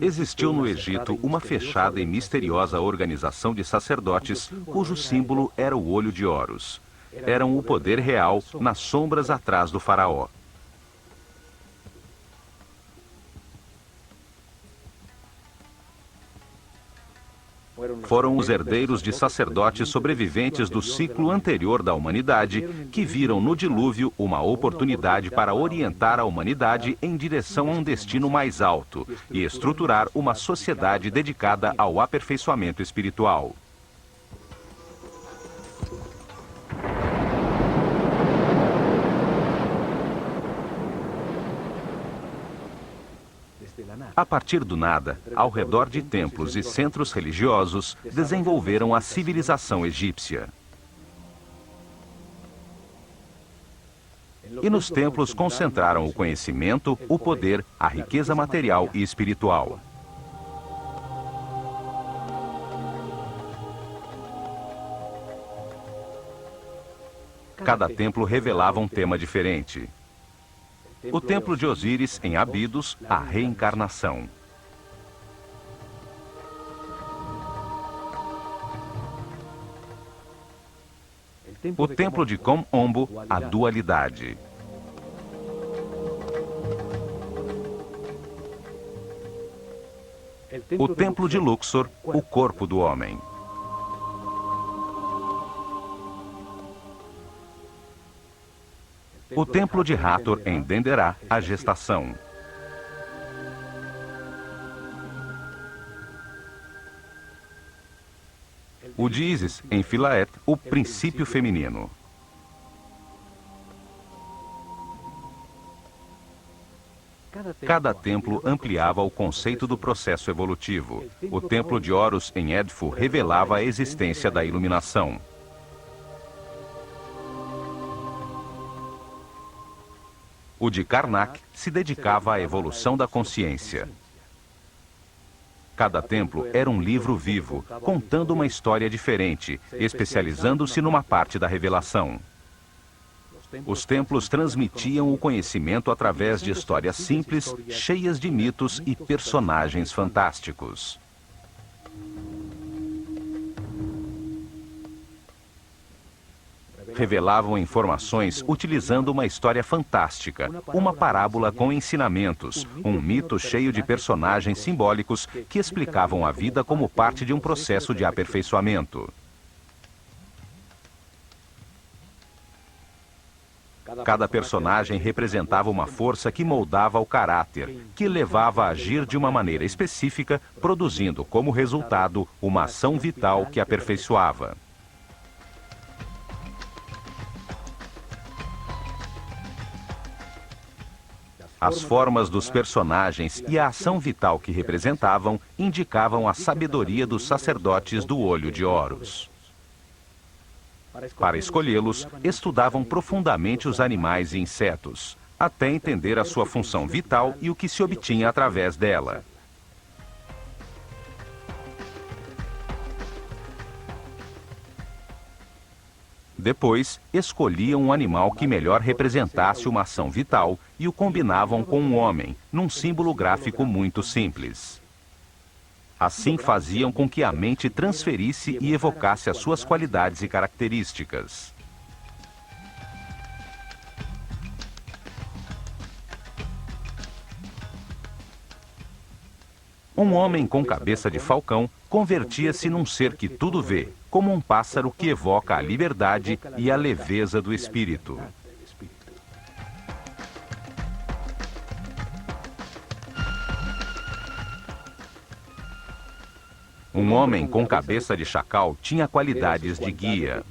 Existiu no Egito uma fechada e misteriosa organização de sacerdotes cujo símbolo era o olho de Horus. Eram o poder real nas sombras atrás do faraó. Foram os herdeiros de sacerdotes sobreviventes do ciclo anterior da humanidade que viram no dilúvio uma oportunidade para orientar a humanidade em direção a um destino mais alto e estruturar uma sociedade dedicada ao aperfeiçoamento espiritual. A partir do nada, ao redor de templos e centros religiosos, desenvolveram a civilização egípcia. E nos templos concentraram o conhecimento, o poder, a riqueza material e espiritual. Cada templo revelava um tema diferente. O templo de Osíris, em Abidos, a reencarnação. O templo de Kom-Ombo, a dualidade. O templo de Luxor, o corpo do homem. O templo de Hathor, em Denderah, a gestação. O de Ísis, em Philaet, o princípio feminino. Cada templo ampliava o conceito do processo evolutivo. O templo de Horus, em Edfu, revelava a existência da iluminação. O de Karnak se dedicava à evolução da consciência. Cada templo era um livro vivo, contando uma história diferente, especializando-se numa parte da revelação. Os templos transmitiam o conhecimento através de histórias simples, cheias de mitos e personagens fantásticos. Revelavam informações utilizando uma história fantástica, uma parábola com ensinamentos, um mito cheio de personagens simbólicos que explicavam a vida como parte de um processo de aperfeiçoamento. Cada personagem representava uma força que moldava o caráter, que levava a agir de uma maneira específica, produzindo como resultado uma ação vital que aperfeiçoava. As formas dos personagens e a ação vital que representavam indicavam a sabedoria dos sacerdotes do olho de Horus. Para escolhê-los, estudavam profundamente os animais e insetos, até entender a sua função vital e o que se obtinha através dela. Depois, escolhiam um animal que melhor representasse uma ação vital e o combinavam com um homem, num símbolo gráfico muito simples. Assim faziam com que a mente transferisse e evocasse as suas qualidades e características. Um homem com cabeça de falcão convertia-se num ser que tudo vê, como um pássaro que evoca a liberdade e a leveza do espírito. Um homem com cabeça de chacal tinha qualidades de guia.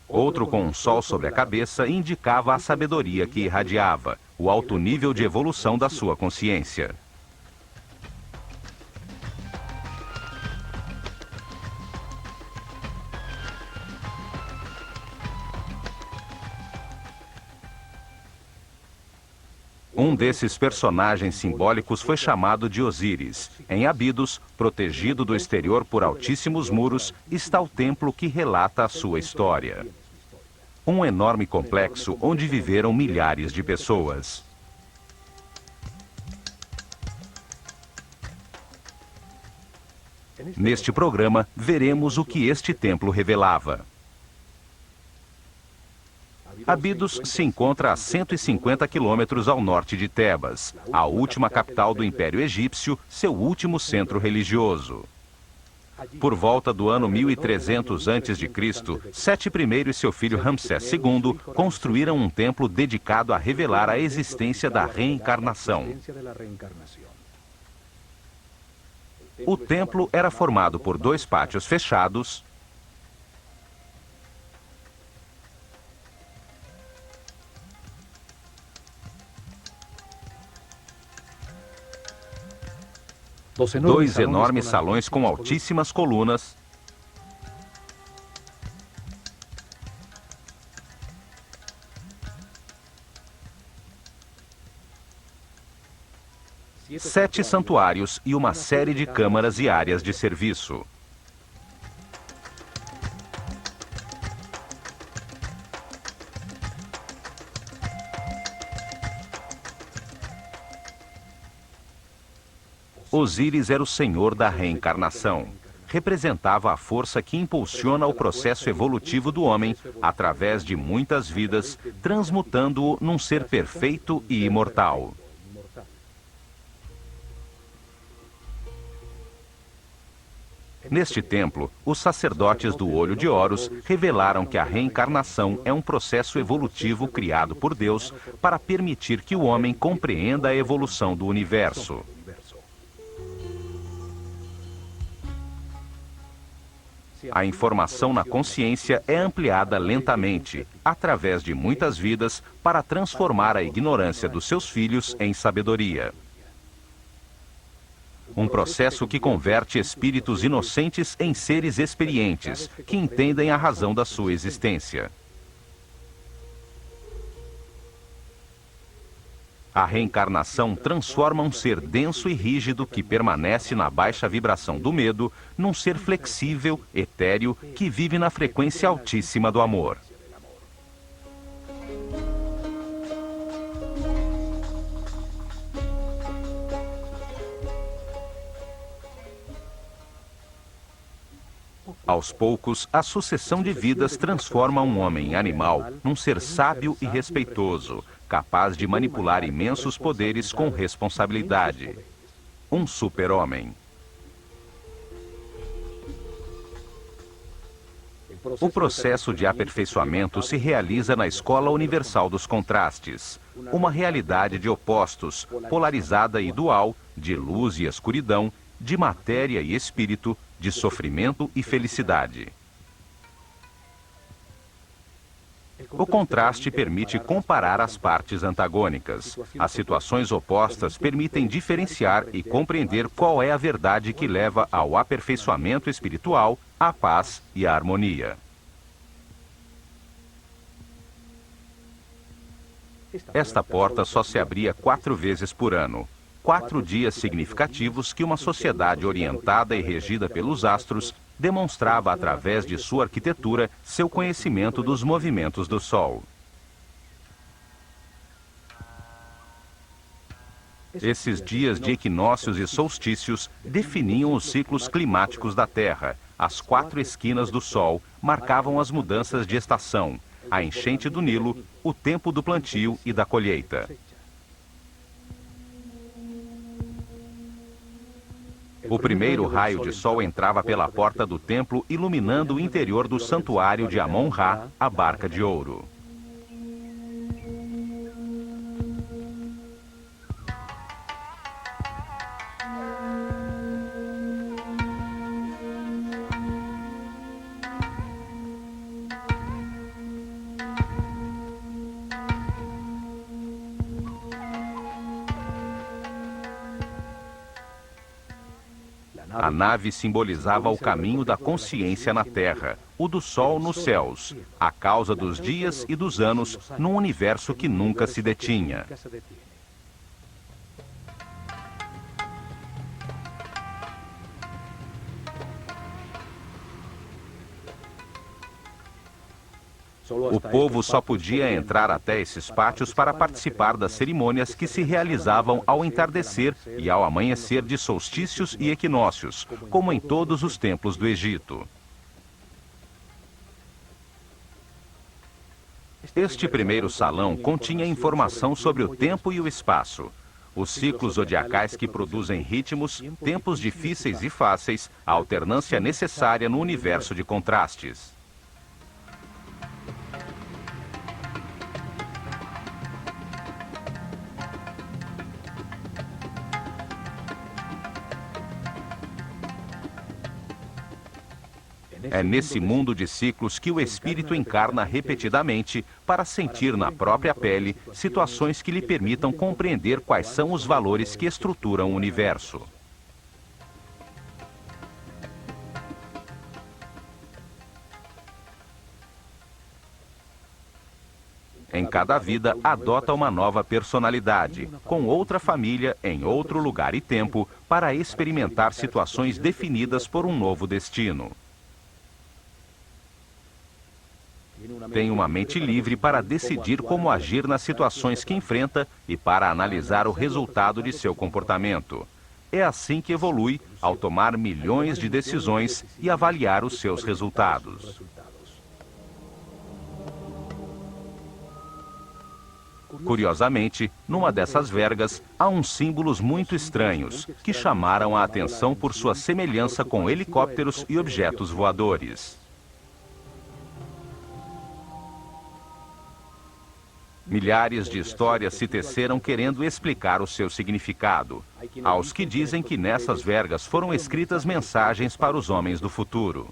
Outro com um sol sobre a cabeça indicava a sabedoria que irradiava, o alto nível de evolução da sua consciência. Um desses personagens simbólicos foi chamado de Osíris. Em Abidos, protegido do exterior por altíssimos muros, está o templo que relata a sua história. Um enorme complexo onde viveram milhares de pessoas. Neste programa, veremos o que este templo revelava. Abidos se encontra a 150 quilômetros ao norte de Tebas, a última capital do Império Egípcio, seu último centro religioso. Por volta do ano 1300 a.C., Sete I e seu filho Ramsés II construíram um templo dedicado a revelar a existência da reencarnação. O templo era formado por 2 pátios fechados, dois enormes salões com altíssimas colunas, sete santuários e uma série de câmaras e áreas de serviço. Osíris era o senhor da reencarnação. Representava a força que impulsiona o processo evolutivo do homem através de muitas vidas, transmutando-o num ser perfeito e imortal. Neste templo, os sacerdotes do Olho de Horus revelaram que a reencarnação é um processo evolutivo criado por Deus para permitir que o homem compreenda a evolução do universo. A informação na consciência é ampliada lentamente, através de muitas vidas, para transformar a ignorância dos seus filhos em sabedoria. Um processo que converte espíritos inocentes em seres experientes, que entendem a razão da sua existência. A reencarnação transforma um ser denso e rígido que permanece na baixa vibração do medo num ser flexível, etéreo, que vive na frequência altíssima do amor. Aos poucos, a sucessão de vidas transforma um homem animal num ser sábio e respeitoso, capaz de manipular imensos poderes com responsabilidade. Um super-homem. O processo de aperfeiçoamento se realiza na Escola Universal dos Contrastes, uma realidade de opostos, polarizada e dual, de luz e escuridão, de matéria e espírito, de sofrimento e felicidade. O contraste permite comparar as partes antagônicas. As situações opostas permitem diferenciar e compreender qual é a verdade que leva ao aperfeiçoamento espiritual, à paz e à harmonia. Esta porta só se abria 4 vezes por ano. 4 dias significativos que uma sociedade orientada e regida pelos astros demonstrava através de sua arquitetura seu conhecimento dos movimentos do Sol. Esses dias de equinócios e solstícios definiam os ciclos climáticos da Terra. As 4 esquinas do Sol marcavam as mudanças de estação, a enchente do Nilo, o tempo do plantio e da colheita. O primeiro raio de sol entrava pela porta do templo, iluminando o interior do santuário de Amon-Ra, a barca de ouro. A nave simbolizava o caminho da consciência na Terra, o do Sol nos céus, a causa dos dias e dos anos num universo que nunca se detinha. O povo só podia entrar até esses pátios para participar das cerimônias que se realizavam ao entardecer e ao amanhecer de solstícios e equinócios, como em todos os templos do Egito. Este primeiro salão continha informação sobre o tempo e o espaço, os ciclos zodiacais que produzem ritmos, tempos difíceis e fáceis, a alternância necessária no universo de contrastes. É nesse mundo de ciclos que o espírito encarna repetidamente para sentir na própria pele situações que lhe permitam compreender quais são os valores que estruturam o universo. Em cada vida, adota uma nova personalidade, com outra família, em outro lugar e tempo, para experimentar situações definidas por um novo destino. Tem uma mente livre para decidir como agir nas situações que enfrenta e para analisar o resultado de seu comportamento. É assim que evolui, ao tomar milhões de decisões e avaliar os seus resultados. Curiosamente, numa dessas vergas, há uns símbolos muito estranhos, que chamaram a atenção por sua semelhança com helicópteros e objetos voadores. Milhares de histórias se teceram querendo explicar o seu significado. Há os que dizem que nessas vergas foram escritas mensagens para os homens do futuro.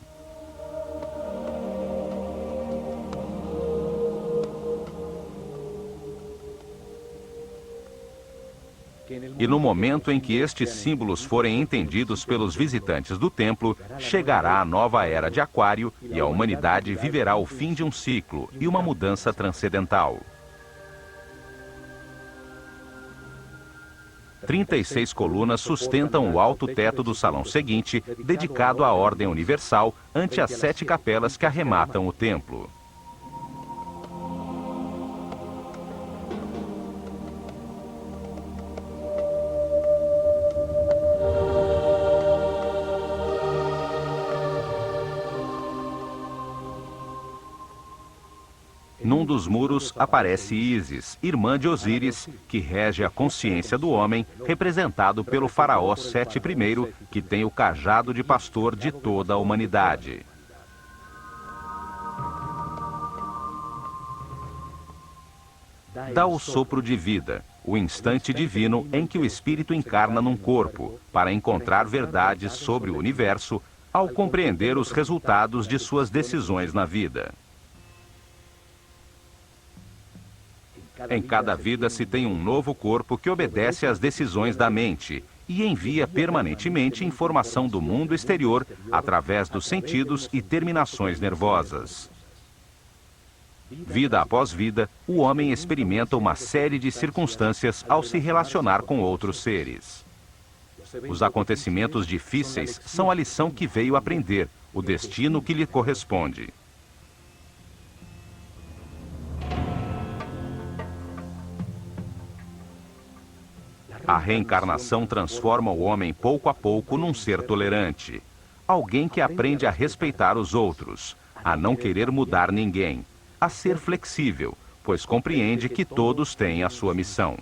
E no momento em que estes símbolos forem entendidos pelos visitantes do templo, chegará a nova era de Aquário e a humanidade viverá o fim de um ciclo e uma mudança transcendental. 36 colunas sustentam o alto teto do salão seguinte, dedicado à ordem universal, ante as 7 capelas que arrematam o templo. Num dos muros aparece Ísis, irmã de Osíris, que rege a consciência do homem, representado pelo faraó Sete I, que tem o cajado de pastor de toda a humanidade. Dá o sopro de vida, o instante divino em que o espírito encarna num corpo, para encontrar verdades sobre o universo, ao compreender os resultados de suas decisões na vida. Em cada vida se tem um novo corpo que obedece às decisões da mente e envia permanentemente informação do mundo exterior através dos sentidos e terminações nervosas. Vida após vida, o homem experimenta uma série de circunstâncias ao se relacionar com outros seres. Os acontecimentos difíceis são a lição que veio aprender, o destino que lhe corresponde. A reencarnação transforma o homem pouco a pouco num ser tolerante. Alguém que aprende a respeitar os outros, a não querer mudar ninguém, a ser flexível, pois compreende que todos têm a sua missão.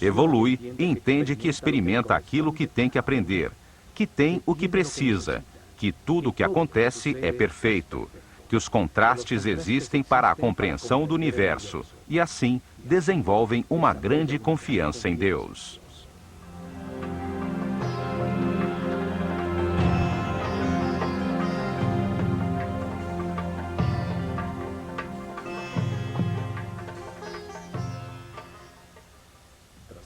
Evolui e entende que experimenta aquilo que tem que aprender, que tem o que precisa, que tudo o que acontece é perfeito, que os contrastes existem para a compreensão do universo e, assim, desenvolvem uma grande confiança em Deus.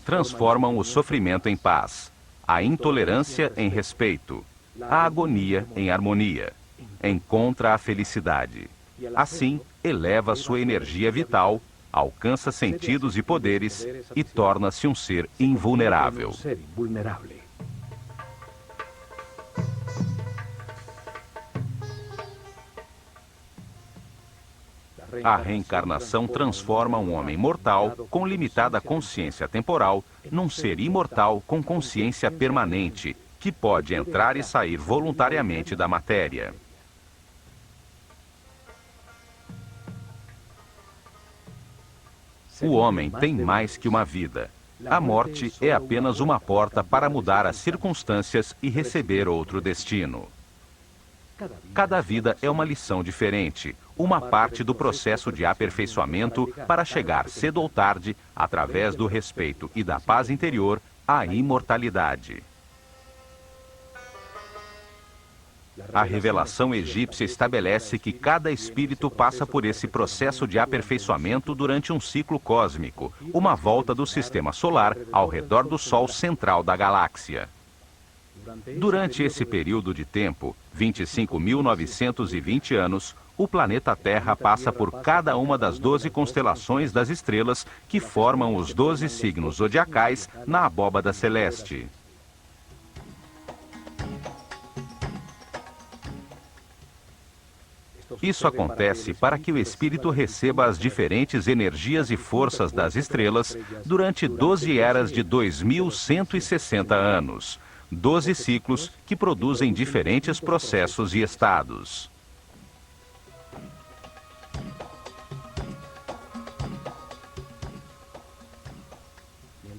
Transformam o sofrimento em paz, a intolerância em respeito, a agonia em harmonia. Encontra a felicidade. Assim, eleva sua energia vital, alcança sentidos e poderes e torna-se um ser invulnerável. A reencarnação transforma um homem mortal, com limitada consciência temporal, num ser imortal com consciência permanente, que pode entrar e sair voluntariamente da matéria. O homem tem mais que uma vida. A morte é apenas uma porta para mudar as circunstâncias e receber outro destino. Cada vida é uma lição diferente, uma parte do processo de aperfeiçoamento para chegar cedo ou tarde, através do respeito e da paz interior, à imortalidade. A revelação egípcia estabelece que cada espírito passa por esse processo de aperfeiçoamento durante um ciclo cósmico, uma volta do sistema solar ao redor do Sol central da galáxia. Durante esse período de tempo, 25.920 anos, o planeta Terra passa por cada uma das 12 constelações das estrelas que formam os 12 signos zodiacais na abóbada celeste. Isso acontece para que o espírito receba as diferentes energias e forças das estrelas durante 12 eras de 2.160 anos, 12 ciclos que produzem diferentes processos e estados.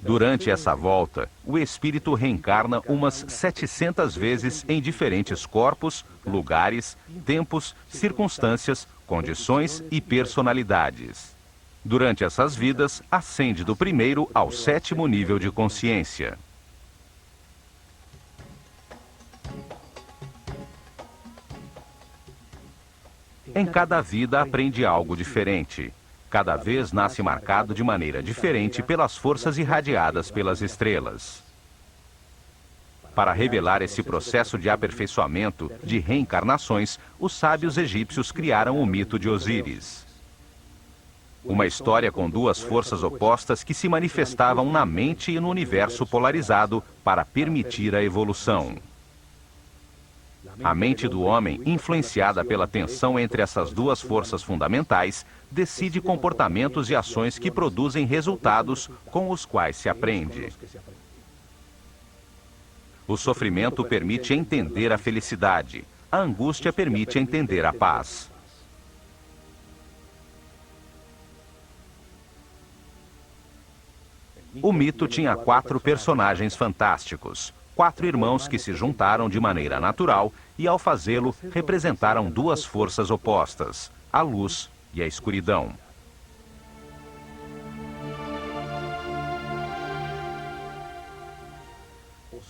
Durante essa volta, o espírito reencarna umas 700 vezes em diferentes corpos, lugares, tempos, circunstâncias, condições e personalidades. Durante essas vidas, ascende do primeiro ao 7º nível de consciência. Em cada vida aprende algo diferente. Cada vez nasce marcado de maneira diferente pelas forças irradiadas pelas estrelas. Para revelar esse processo de aperfeiçoamento, de reencarnações, os sábios egípcios criaram o mito de Osíris. Uma história com duas forças opostas que se manifestavam na mente e no universo polarizado para permitir a evolução. A mente do homem, influenciada pela tensão entre essas duas forças fundamentais, decide comportamentos e ações que produzem resultados com os quais se aprende. O sofrimento permite entender a felicidade. A angústia permite entender a paz. O mito tinha 4 personagens fantásticos. 4 irmãos que se juntaram de maneira natural e, ao fazê-lo, representaram duas forças opostas, a luz e a escuridão.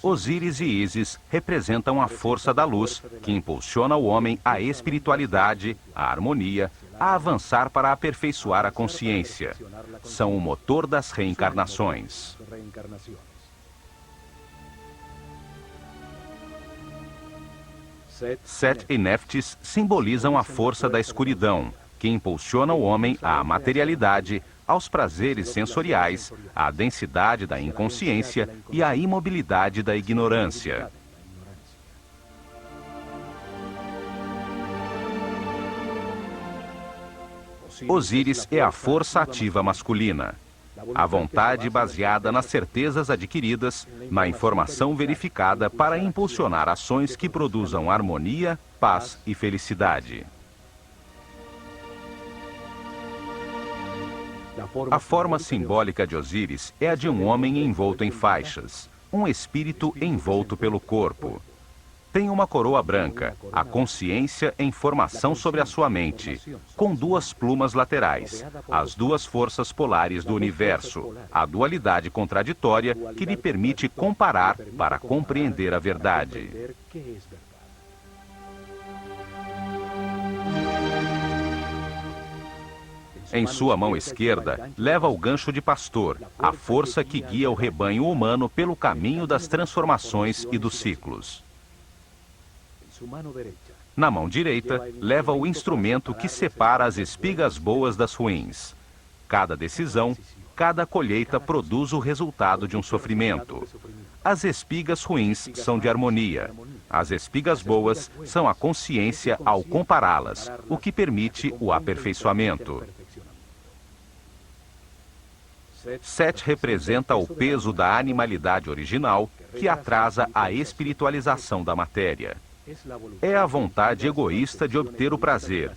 Osíris e Ísis representam a força da luz, que impulsiona o homem à espiritualidade, à harmonia, a avançar para aperfeiçoar a consciência. São o motor das reencarnações. Set e Neftis simbolizam a força da escuridão, que impulsiona o homem à materialidade, aos prazeres sensoriais, à densidade da inconsciência e à imobilidade da ignorância. Osíris é a força ativa masculina. A vontade baseada nas certezas adquiridas, na informação verificada para impulsionar ações que produzam harmonia, paz e felicidade. A forma simbólica de Osíris é a de um homem envolto em faixas, um espírito envolto pelo corpo. Tem uma coroa branca, a consciência em formação sobre a sua mente, com 2 plumas laterais, as 2 forças polares do universo, a dualidade contraditória que lhe permite comparar para compreender a verdade. Em sua mão esquerda, leva o gancho de pastor, a força que guia o rebanho humano pelo caminho das transformações e dos ciclos. Na mão direita, leva o instrumento que separa as espigas boas das ruins. Cada decisão, cada colheita produz o resultado de um sofrimento. As espigas ruins são de harmonia. As espigas boas são a consciência ao compará-las, o que permite o aperfeiçoamento. 7 representa o peso da animalidade original, que atrasa a espiritualização da matéria. É a vontade egoísta de obter o prazer,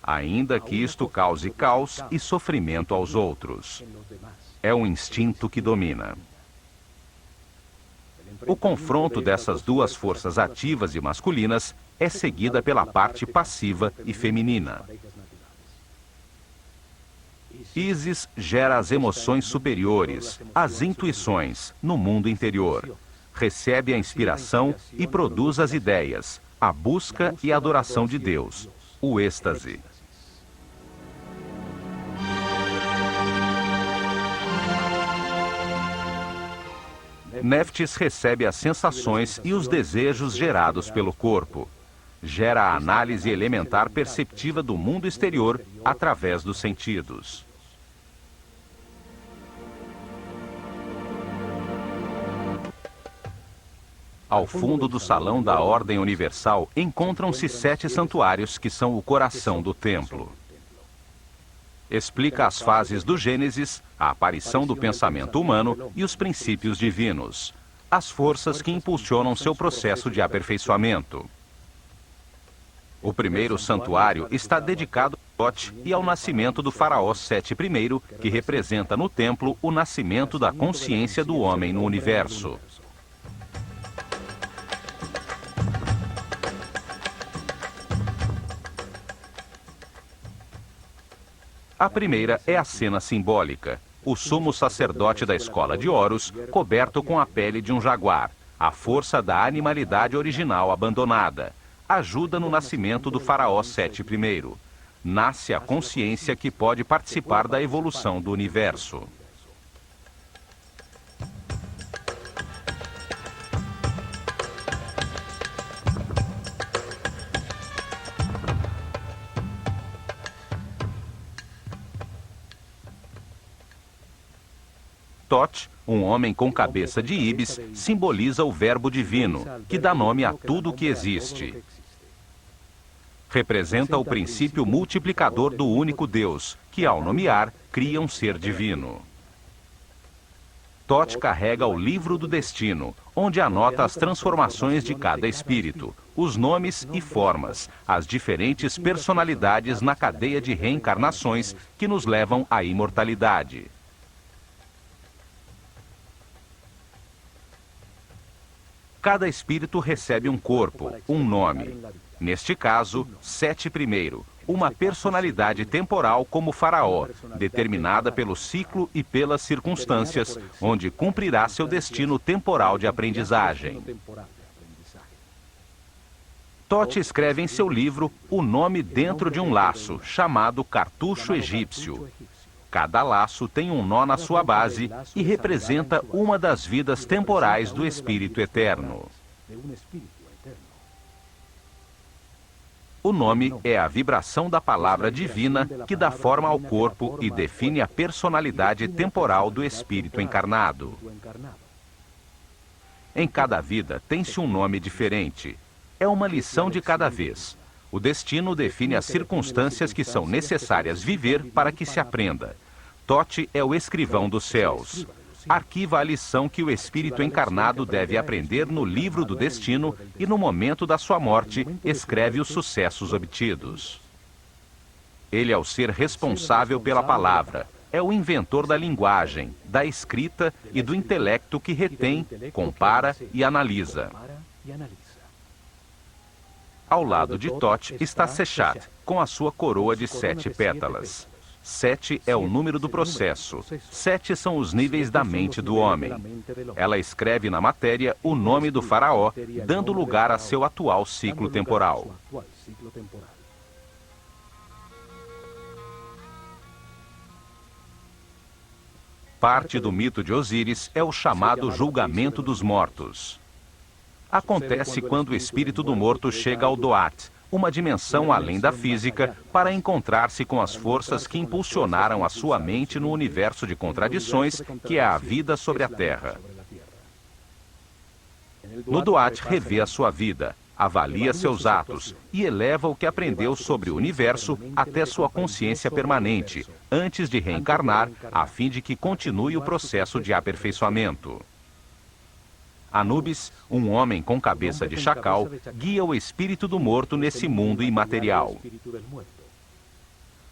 ainda que isto cause caos e sofrimento aos outros. É um instinto que domina. O confronto dessas duas forças ativas e masculinas é seguida pela parte passiva e feminina. Ísis gera as emoções superiores, as intuições, no mundo interior. Recebe a inspiração e produz as ideias, a busca e a adoração de Deus, o êxtase. Néftis recebe as sensações e os desejos gerados pelo corpo. Gera a análise elementar perceptiva do mundo exterior através dos sentidos. Ao fundo do salão da Ordem Universal encontram-se 7 santuários que são o coração do templo. Explica as fases do Gênesis, a aparição do pensamento humano e os princípios divinos, as forças que impulsionam seu processo de aperfeiçoamento. O primeiro santuário está dedicado a Thoth e ao nascimento do faraó Sete I, que representa no templo o nascimento da consciência do homem no universo. A primeira é a cena simbólica. O sumo sacerdote da escola de Horus, coberto com a pele de um jaguar, a força da animalidade original abandonada, ajuda no nascimento do faraó Sete I. Nasce a consciência que pode participar da evolução do universo. Thoth, um homem com cabeça de íbis, simboliza o verbo divino, que dá nome a tudo o que existe. Representa o princípio multiplicador do único Deus, que ao nomear, cria um ser divino. Thoth carrega o livro do destino, onde anota as transformações de cada espírito, os nomes e formas, as diferentes personalidades na cadeia de reencarnações que nos levam à imortalidade. Cada espírito recebe um corpo, um nome. Neste caso, Sete I, uma personalidade temporal como faraó, determinada pelo ciclo e pelas circunstâncias, onde cumprirá seu destino temporal de aprendizagem. Thoth escreve em seu livro o nome dentro de um laço, chamado cartucho egípcio. Cada laço tem um nó na sua base e representa uma das vidas temporais do Espírito Eterno. O nome é a vibração da palavra divina que dá forma ao corpo e define a personalidade temporal do espírito encarnado. Em cada vida tem-se um nome diferente. É uma lição de cada vez. O destino define as circunstâncias que são necessárias viver para que se aprenda. Thoth é o escrivão dos céus. Arquiva a lição que o espírito encarnado deve aprender no livro do destino e, no momento da sua morte, escreve os sucessos obtidos. Ele é o ser responsável pela palavra. É o inventor da linguagem, da escrita e do intelecto que retém, compara e analisa. Ao lado de Thoth está Seshat, com a sua coroa de 7 pétalas. 7 é o número do processo. 7 são os níveis da mente do homem. Ela escreve na matéria o nome do faraó, dando lugar a seu atual ciclo temporal. Parte do mito de Osíris é o chamado julgamento dos mortos. Acontece quando o espírito do morto chega ao Doat, uma dimensão além da física, para encontrar-se com as forças que impulsionaram a sua mente no universo de contradições que é a vida sobre a Terra. No Doat revê a sua vida, avalia seus atos e eleva o que aprendeu sobre o universo até sua consciência permanente, antes de reencarnar, a fim de que continue o processo de aperfeiçoamento. Anubis, um homem com cabeça de chacal, guia o espírito do morto nesse mundo imaterial.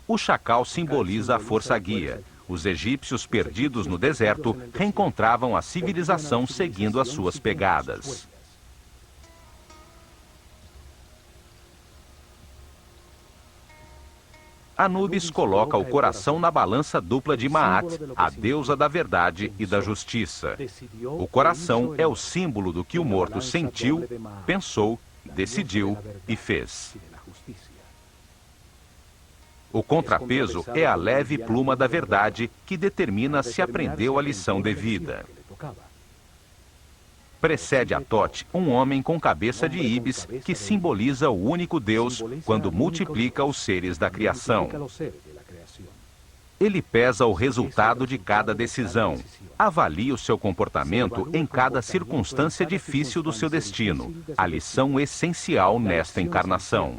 O chacal simboliza a força guia. Os egípcios perdidos no deserto reencontravam a civilização seguindo as suas pegadas. Anubis coloca o coração na balança dupla de Maat, a deusa da verdade e da justiça. O coração é o símbolo do que o morto sentiu, pensou, decidiu e fez. O contrapeso é a leve pluma da verdade que determina se aprendeu a lição devida. Precede a Thoth um homem com cabeça de íbis que simboliza o único Deus quando multiplica os seres da criação. Ele pesa o resultado de cada decisão, avalia o seu comportamento em cada circunstância difícil do seu destino, a lição essencial nesta encarnação.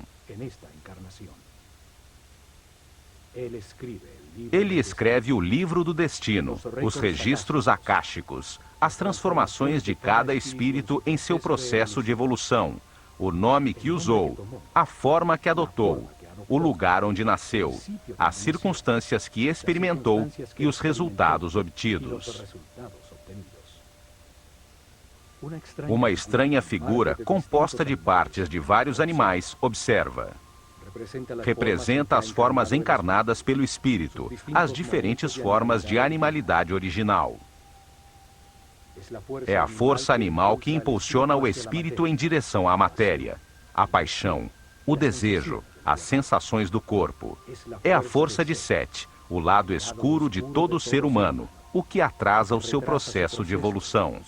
Ele escreve o livro do destino, os registros akáshicos, as transformações de cada espírito em seu processo de evolução, o nome que usou, a forma que adotou, o lugar onde nasceu, as circunstâncias que experimentou e os resultados obtidos. Uma estranha figura, composta de partes de vários animais, observa. Representa as formas encarnadas pelo espírito, as diferentes formas de animalidade original. É a força animal que impulsiona o espírito em direção à matéria, a paixão, o desejo, as sensações do corpo. É a força de Sete, o lado escuro de todo ser humano, o que atrasa o seu processo de evolução.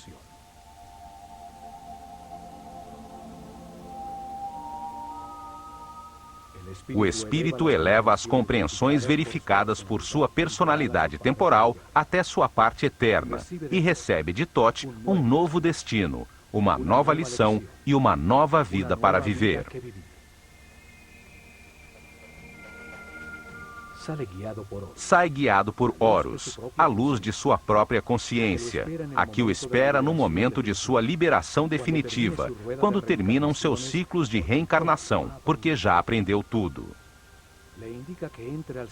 O espírito eleva as compreensões verificadas por sua personalidade temporal até sua parte eterna e recebe de Thoth um novo destino, uma nova lição e uma nova vida para viver. Sai guiado por Horus, a luz de sua própria consciência, a que o espera no momento de sua liberação definitiva, quando terminam seus ciclos de reencarnação, porque já aprendeu tudo.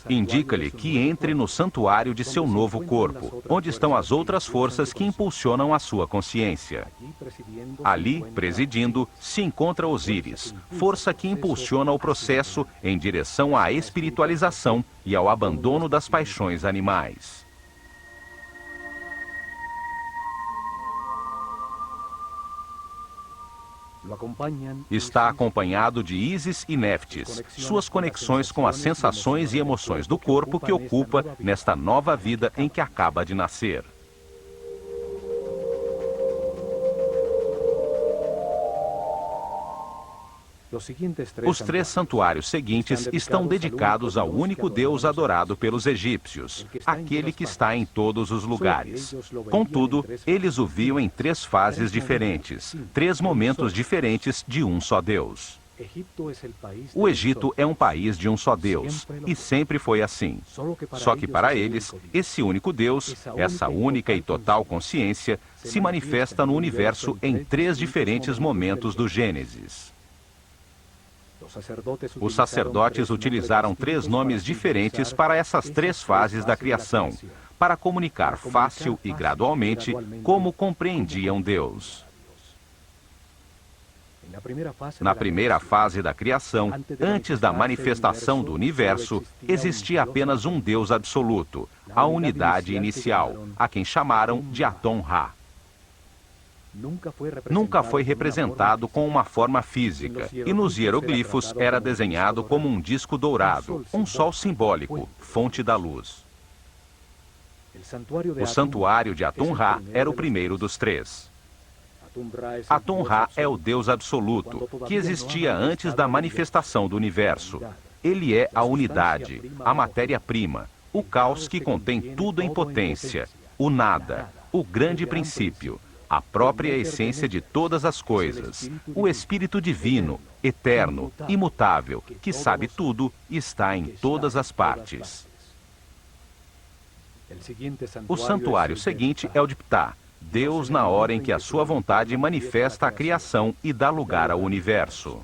Indica-lhe que entre no santuário de seu novo corpo, onde estão as outras forças que impulsionam a sua consciência. Ali, presidindo, se encontra Osíris, força que impulsiona o processo em direção à espiritualização e ao abandono das paixões animais. Está acompanhado de Ísis e Néftis, suas conexões com as sensações e emoções do corpo que ocupa nesta nova vida em que acaba de nascer. Os 3 santuários seguintes estão dedicados ao único Deus adorado pelos egípcios, aquele que está em todos os lugares. Contudo, eles o viam em 3 fases diferentes, 3 momentos diferentes de um só Deus. O Egito é um país de um só Deus, e sempre foi assim. Só que para eles, esse único Deus, essa única e total consciência, se manifesta no universo em 3 diferentes momentos do Gênesis. Os sacerdotes utilizaram 3 nomes diferentes para essas 3 fases da criação, para comunicar fácil e gradualmente como compreendiam Deus. Na primeira fase da criação, antes da manifestação do universo, existia apenas um Deus absoluto, a unidade inicial, a quem chamaram de Aton-Ra. Nunca foi representado com uma forma física, e nos hieroglifos era desenhado como um disco dourado, um sol simbólico, fonte da luz. O santuário de Atum-Ra era o primeiro dos 3. Atum-Ra é o Deus absoluto, que existia antes da manifestação do universo. Ele é a unidade, a matéria-prima, o caos que contém tudo em potência, o nada, o grande princípio, a própria essência de todas as coisas, o Espírito Divino, eterno, imutável, que sabe tudo e está em todas as partes. O santuário seguinte é o de Ptah, Deus na hora em que a sua vontade manifesta a criação e dá lugar ao universo.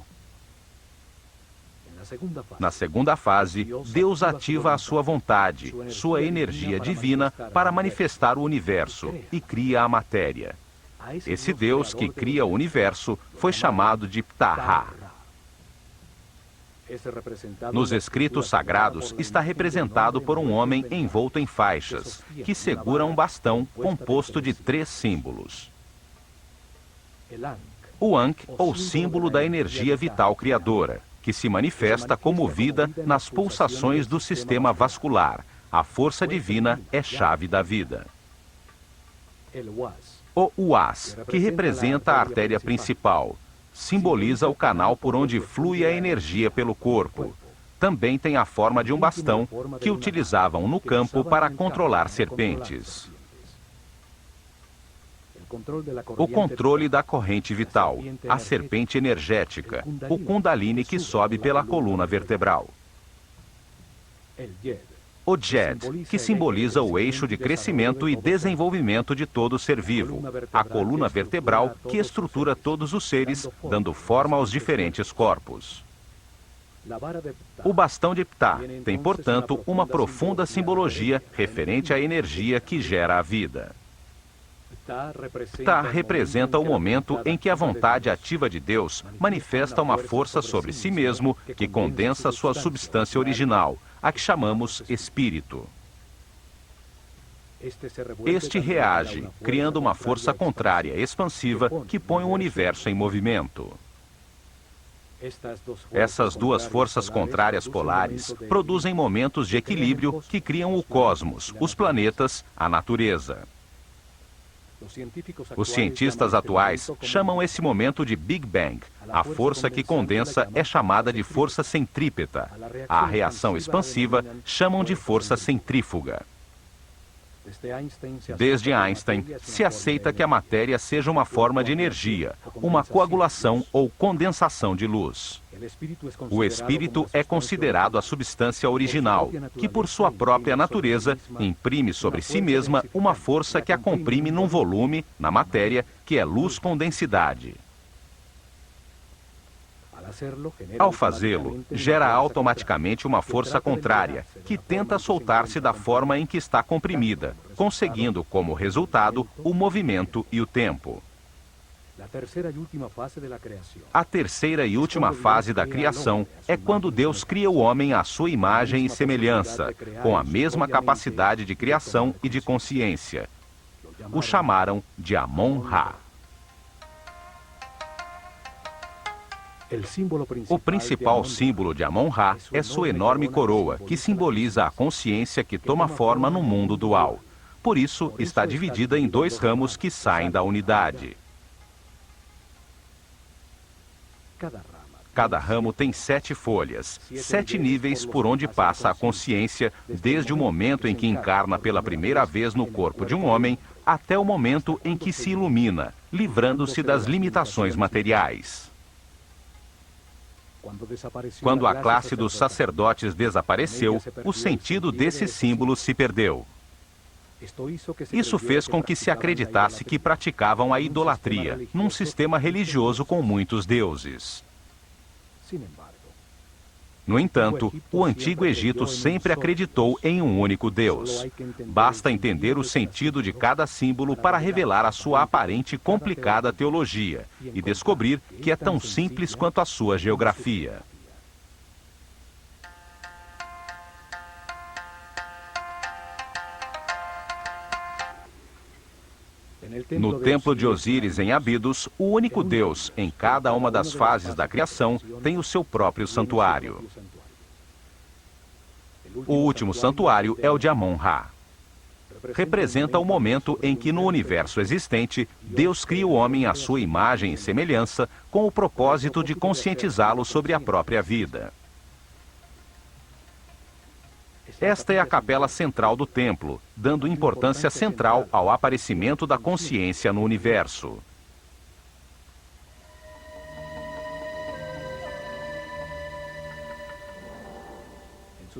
Na segunda fase, Deus ativa a sua vontade, sua energia divina, para manifestar o universo e cria a matéria. Esse Deus que cria o universo foi chamado de Ptah. Nos escritos sagrados está representado por um homem envolto em faixas, que segura um bastão composto de 3 símbolos. O Ankh, ou símbolo da energia vital criadora, que se manifesta como vida nas pulsações do sistema vascular. A força divina é chave da vida. O Uás, que representa a artéria principal, simboliza o canal por onde flui a energia pelo corpo. Também tem a forma de um bastão que utilizavam no campo para controlar serpentes. O controle da corrente vital, a serpente energética, o Kundalini que sobe pela coluna vertebral. O Djed, que simboliza o eixo de crescimento e desenvolvimento de todo ser vivo, a coluna vertebral que estrutura todos os seres, dando forma aos diferentes corpos. O bastão de Ptah tem, portanto, uma profunda simbologia referente à energia que gera a vida. Ptah representa o momento em que a vontade ativa de Deus manifesta uma força sobre si mesmo que condensa sua substância original, a que chamamos espírito. Este reage, criando uma força contrária expansiva que põe o universo em movimento. Essas 2 forças contrárias polares produzem momentos de equilíbrio que criam o cosmos, os planetas, a natureza. Os cientistas atuais chamam esse momento de Big Bang. A força que condensa é chamada de força centrípeta. A reação expansiva chamam de força centrífuga. Desde Einstein, se aceita que a matéria seja uma forma de energia, uma coagulação ou condensação de luz. O espírito é considerado a substância original, que por sua própria natureza imprime sobre si mesma uma força que a comprime num volume, na matéria, que é luz com densidade. Ao fazê-lo, gera automaticamente uma força contrária, que tenta soltar-se da forma em que está comprimida, conseguindo como resultado o movimento e o tempo. A terceira e última fase da criação é quando Deus cria o homem à sua imagem e semelhança, com a mesma capacidade de criação e de consciência. O chamaram de Amon-Ra. O principal símbolo de Amon-Ra é sua enorme coroa, que simboliza a consciência que toma forma no mundo dual. Por isso, está dividida em 2 ramos que saem da unidade. Cada ramo tem 7 folhas, 7 níveis por onde passa a consciência, desde o momento em que encarna pela primeira vez no corpo de um homem, até o momento em que se ilumina, livrando-se das limitações materiais. Quando a classe dos sacerdotes desapareceu, o sentido desse símbolo se perdeu. Isso fez com que se acreditasse que praticavam a idolatria, num sistema religioso com muitos deuses. No entanto, o Antigo Egito sempre acreditou em um único Deus. Basta entender o sentido de cada símbolo para revelar a sua aparente complicada teologia e descobrir que é tão simples quanto a sua geografia. No templo de Osíris, em Abidos, o único Deus, em cada uma das fases da criação, tem o seu próprio santuário. O último santuário é o de Amon-Ra. Representa o momento em que, no universo existente, Deus cria o homem à sua imagem e semelhança, com o propósito de conscientizá-lo sobre a própria vida. Esta é a capela central do templo, dando importância central ao aparecimento da consciência no universo.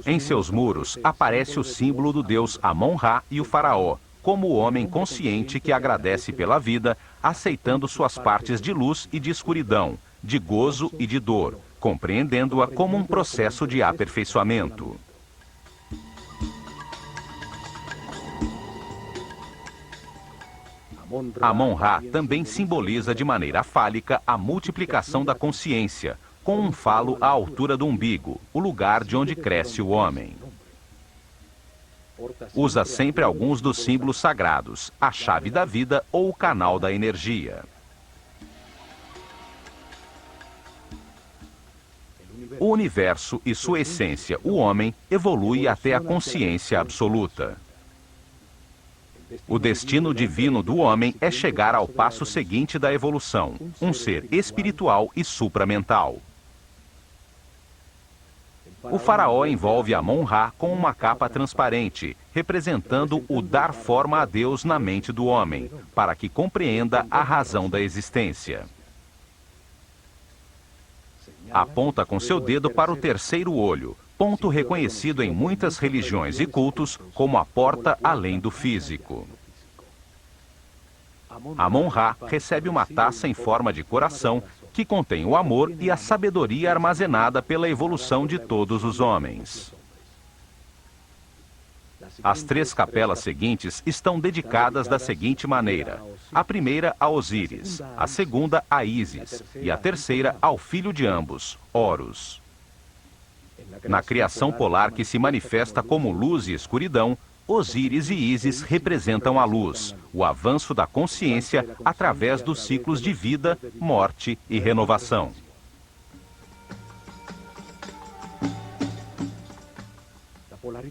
Em seus muros aparece o símbolo do deus Amon-Ra e o faraó, como o homem consciente que agradece pela vida, aceitando suas partes de luz e de escuridão, de gozo e de dor, compreendendo-a como um processo de aperfeiçoamento. Amon-Ra também simboliza de maneira fálica a multiplicação da consciência, com um falo à altura do umbigo, o lugar de onde cresce o homem. Usa sempre alguns dos símbolos sagrados, a chave da vida ou o canal da energia. O universo e sua essência, o homem, evolui até a consciência absoluta. O destino divino do homem é chegar ao passo seguinte da evolução, um ser espiritual e supramental. O faraó envolve Amon-Ra com uma capa transparente, representando o dar forma a Deus na mente do homem, para que compreenda a razão da existência. Aponta com seu dedo para o terceiro olho, ponto reconhecido em muitas religiões e cultos como a porta além do físico. Amon-Ra recebe uma taça em forma de coração que contém o amor e a sabedoria armazenada pela evolução de todos os homens. As 3 capelas seguintes estão dedicadas da seguinte maneira: a primeira a Osíris, a segunda a Ísis e a terceira ao filho de ambos, Horus. Na criação polar que se manifesta como luz e escuridão, Osíris e Ísis representam a luz, o avanço da consciência através dos ciclos de vida, morte e renovação.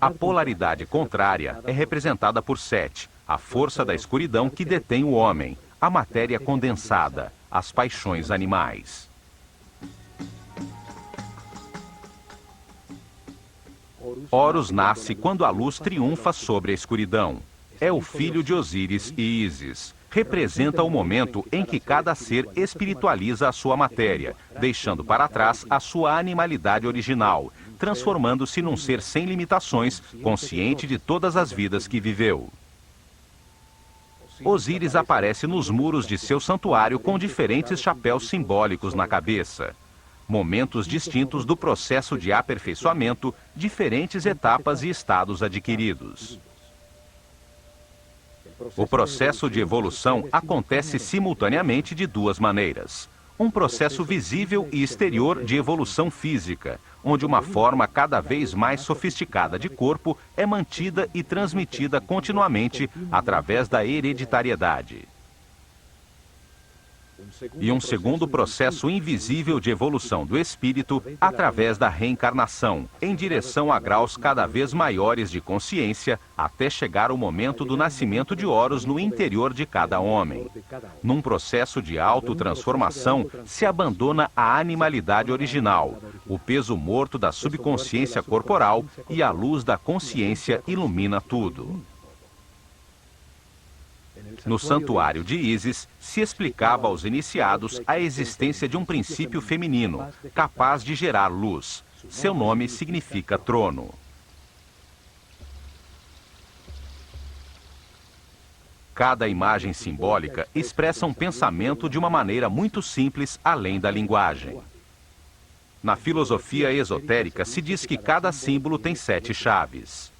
A polaridade contrária é representada por Set, a força da escuridão que detém o homem, a matéria condensada, as paixões animais. Horus nasce quando a luz triunfa sobre a escuridão. É o filho de Osíris e Ísis. Representa o momento em que cada ser espiritualiza a sua matéria, deixando para trás a sua animalidade original, transformando-se num ser sem limitações, consciente de todas as vidas que viveu. Osíris aparece nos muros de seu santuário com diferentes chapéus simbólicos na cabeça. Momentos distintos do processo de aperfeiçoamento, diferentes etapas e estados adquiridos. O processo de evolução acontece simultaneamente de 2 maneiras. Um processo visível e exterior de evolução física, onde uma forma cada vez mais sofisticada de corpo é mantida e transmitida continuamente através da hereditariedade. E um segundo processo invisível de evolução do espírito através da reencarnação, em direção a graus cada vez maiores de consciência, até chegar o momento do nascimento de Horus no interior de cada homem. Num processo de autotransformação, se abandona a animalidade original, o peso morto da subconsciência corporal e a luz da consciência ilumina tudo. No santuário de Ísis, se explicava aos iniciados a existência de um princípio feminino, capaz de gerar luz. Seu nome significa trono. Cada imagem simbólica expressa um pensamento de uma maneira muito simples, além da linguagem. Na filosofia esotérica, se diz que cada símbolo tem 7 chaves.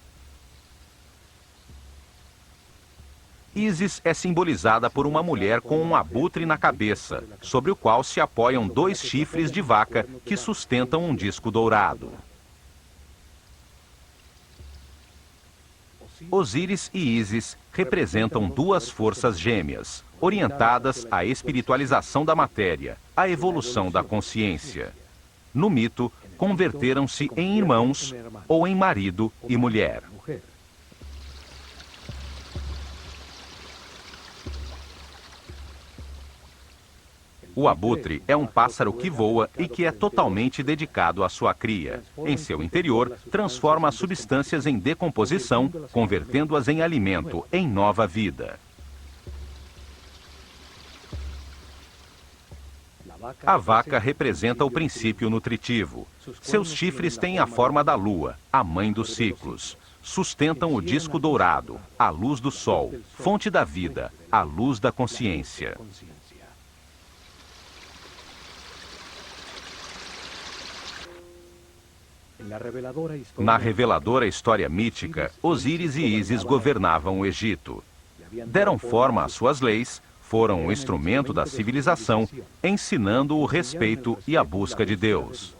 Ísis é simbolizada por uma mulher com um abutre na cabeça, sobre o qual se apoiam 2 chifres de vaca que sustentam um disco dourado. Osíris e Ísis representam 2 forças gêmeas, orientadas à espiritualização da matéria, à evolução da consciência. No mito, converteram-se em irmãos ou em marido e mulher. O abutre é um pássaro que voa e que é totalmente dedicado à sua cria. Em seu interior, transforma as substâncias em decomposição, convertendo-as em alimento, em nova vida. A vaca representa o princípio nutritivo. Seus chifres têm a forma da lua, a mãe dos ciclos. Sustentam o disco dourado, a luz do sol, fonte da vida, a luz da consciência. Na reveladora história mítica, Osíris e Ísis governavam o Egito. Deram forma às suas leis, foram o instrumento da civilização, ensinando o respeito e a busca de Deus.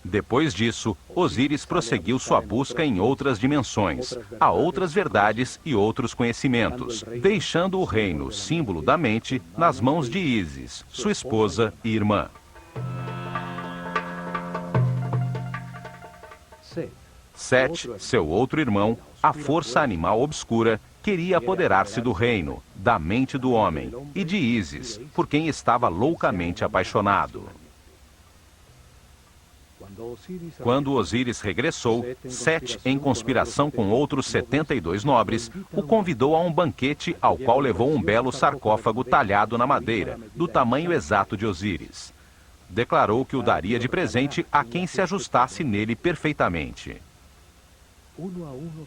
Depois disso, Osíris prosseguiu sua busca em outras dimensões, a outras verdades e outros conhecimentos, deixando o reino, símbolo da mente, nas mãos de Ísis, sua esposa e irmã. Sete, seu outro irmão, a força animal obscura, queria apoderar-se do reino, da mente do homem e de Ísis, por quem estava loucamente apaixonado. Quando Osíris regressou, Sete, em conspiração com outros 72 nobres, o convidou a um banquete ao qual levou um belo sarcófago talhado na madeira, do tamanho exato de Osíris. Declarou que o daria de presente a quem se ajustasse nele perfeitamente.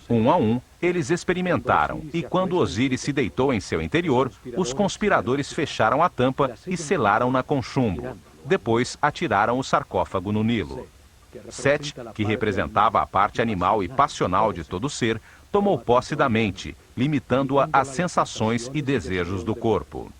Um a um, eles experimentaram, e quando Osíris se deitou em seu interior, os conspiradores fecharam a tampa e selaram-na com chumbo. Depois atiraram o sarcófago no Nilo. Sete, que representava a parte animal e passional de todo ser, tomou posse da mente, limitando-a às sensações e desejos do corpo.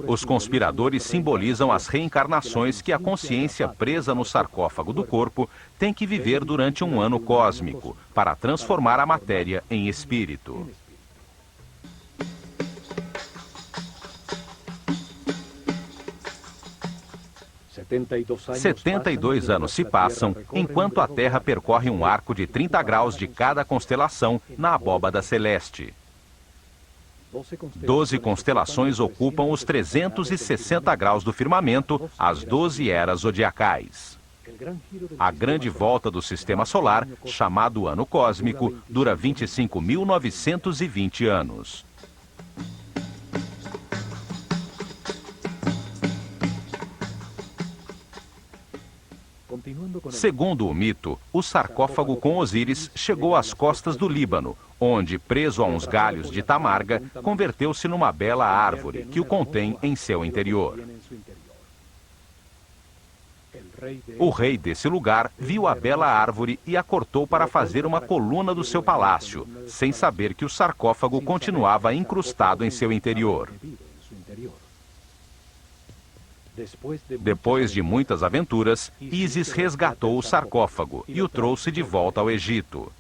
Os conspiradores simbolizam as reencarnações que a consciência presa no sarcófago do corpo tem que viver durante um ano cósmico, para transformar a matéria em espírito. Setenta e dois anos se passam, enquanto a Terra percorre um arco de 30 graus de cada constelação na abóbada celeste. 12 constelações ocupam os 360 graus do firmamento, as 12 eras zodiacais. A grande volta do sistema solar, chamado ano cósmico, dura 25.920 anos. Segundo o mito, o sarcófago com Osíris chegou às costas do Líbano, onde, preso a uns galhos de tamarga, converteu-se numa bela árvore que o contém em seu interior. O rei desse lugar viu a bela árvore e a cortou para fazer uma coluna do seu palácio, sem saber que o sarcófago continuava incrustado em seu interior. Depois de muitas aventuras, Ísis resgatou o sarcófago e o trouxe de volta ao Egito.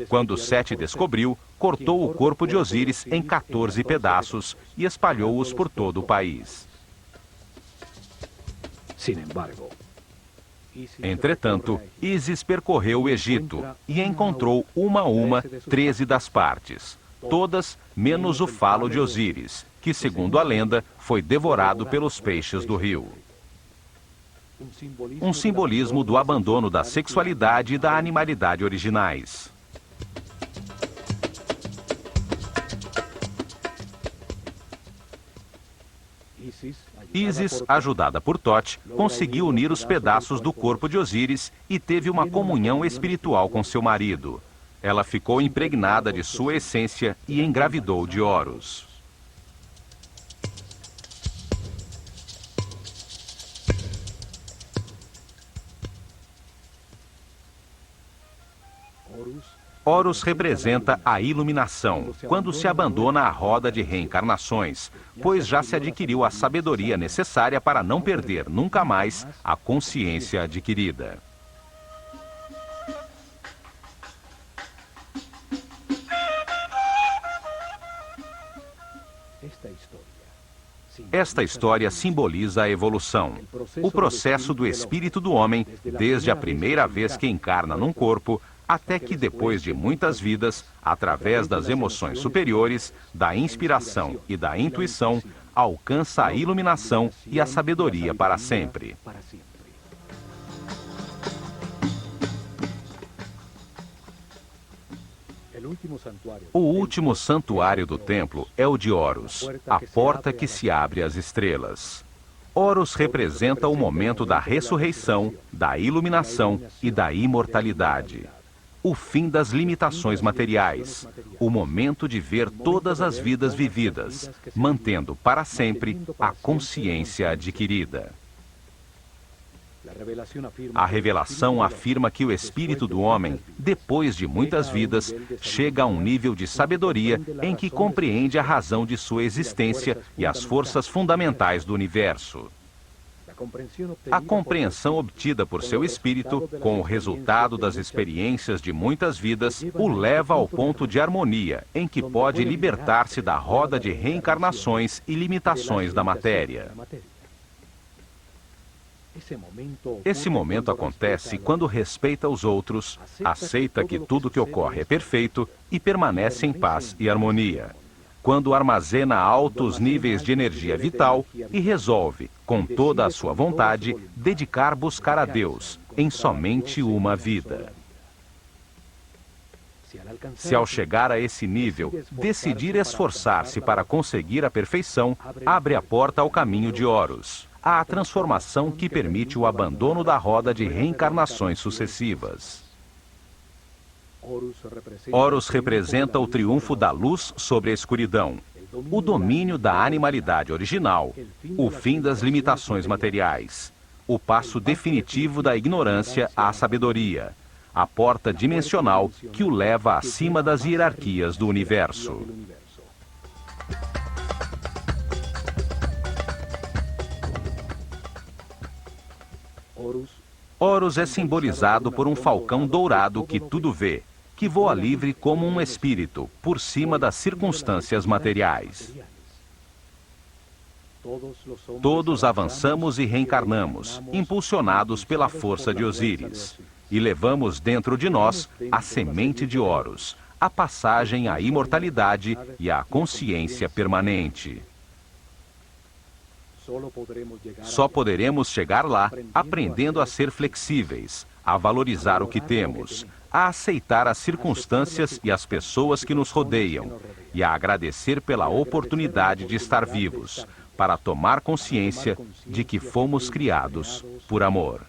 Quando Sete descobriu, cortou o corpo de Osíris em 14 pedaços e espalhou-os por todo o país. Entretanto, Ísis percorreu o Egito e encontrou uma a uma 13 das partes, todas menos o falo de Osíris, que, segundo a lenda, foi devorado pelos peixes do rio. Um simbolismo do abandono da sexualidade e da animalidade originais. Ísis, ajudada por Thoth, conseguiu unir os pedaços do corpo de Osíris e teve uma comunhão espiritual com seu marido. Ela ficou impregnada de sua essência e engravidou de Horus. Horus representa a iluminação, quando se abandona a roda de reencarnações, pois já se adquiriu a sabedoria necessária para não perder nunca mais a consciência adquirida. Esta história simboliza a evolução, o processo do espírito do homem, desde a primeira vez que encarna num corpo, até que depois de muitas vidas, através das emoções superiores, da inspiração e da intuição, alcança a iluminação e a sabedoria para sempre. O último santuário do templo é o de Horus, a porta que se abre às estrelas. Horus representa o momento da ressurreição, da iluminação e da imortalidade. O fim das limitações materiais, o momento de ver todas as vidas vividas, mantendo para sempre a consciência adquirida. A revelação afirma que o espírito do homem, depois de muitas vidas, chega a um nível de sabedoria em que compreende a razão de sua existência e as forças fundamentais do universo. A compreensão obtida por seu espírito, com o resultado das experiências de muitas vidas, o leva ao ponto de harmonia, em que pode libertar-se da roda de reencarnações e limitações da matéria. Esse momento acontece quando respeita os outros, aceita que tudo que ocorre é perfeito e permanece em paz e harmonia. Quando armazena altos níveis de energia vital e resolve, com toda a sua vontade, buscar a Deus em somente uma vida. Se ao chegar a esse nível, decidir esforçar-se para conseguir a perfeição, abre a porta ao caminho de Horus, à transformação que permite o abandono da roda de reencarnações sucessivas. Horus representa o triunfo da luz sobre a escuridão, o domínio da animalidade original, o fim das limitações materiais, o passo definitivo da ignorância à sabedoria, a porta dimensional que o leva acima das hierarquias do universo. Horus é simbolizado por um falcão dourado que tudo vê, que voa livre como um espírito, por cima das circunstâncias materiais. Todos avançamos e reencarnamos, impulsionados pela força de Osíris, e levamos dentro de nós a semente de Horus, a passagem à imortalidade e à consciência permanente. Só poderemos chegar lá aprendendo a ser flexíveis, a valorizar o que temos, a aceitar as circunstâncias e as pessoas que nos rodeiam e a agradecer pela oportunidade de estar vivos, para tomar consciência de que fomos criados por amor.